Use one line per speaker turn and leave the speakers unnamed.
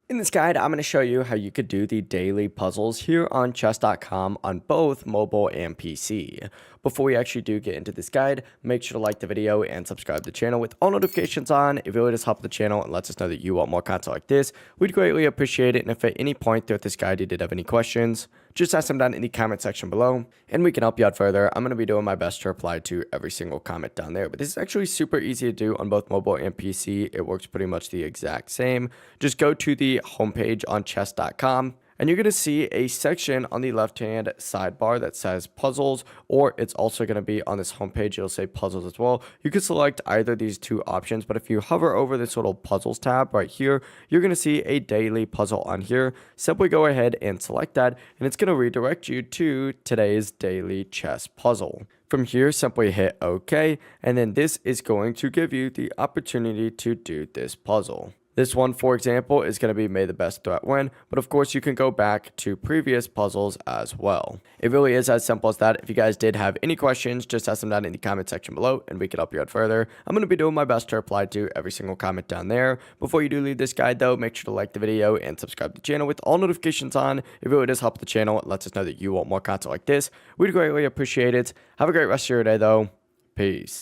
In this guide, I'm going to show you how you could do the daily puzzles here on chess.com on both mobile and PC. Before we actually do get into this guide, make sure to like the video and subscribe to the channel with all notifications on. It really does help the channel and lets us know that you want more content like this. We'd greatly appreciate it, and if at any point throughout this guide you did have any questions, just ask them down in the comment section below, and we can help you out further. I'm going to be doing my best to reply to every single comment down there, but this is actually super easy to do on both mobile and PC. It works pretty much the exact same. Just go to the homepage on chess.com, and you're going to see a section on the left hand sidebar that says puzzles, or it's also going to be on this homepage. It'll say puzzles as well. You can select either of these two options, but if you hover over this little puzzles tab right here, you're going to see a daily puzzle on here. Simply go ahead and select that, and it's going to redirect you to today's daily chess puzzle. From here, simply hit OK, and then this is going to give you the opportunity to do this puzzle. This one, for example, is going to be may the best threat win, but of course you can go back to previous puzzles as well. It really is as simple as that. If you guys did have any questions, just ask them down in the comment section below and we can help you out further. I'm going to be doing my best to reply to every single comment down there. Before you do leave this guide though, make sure to like the video and subscribe to the channel with all notifications on. It really does help the channel. It lets us know that you want more content like this. We'd greatly appreciate it. Have a great rest of your day though. Peace.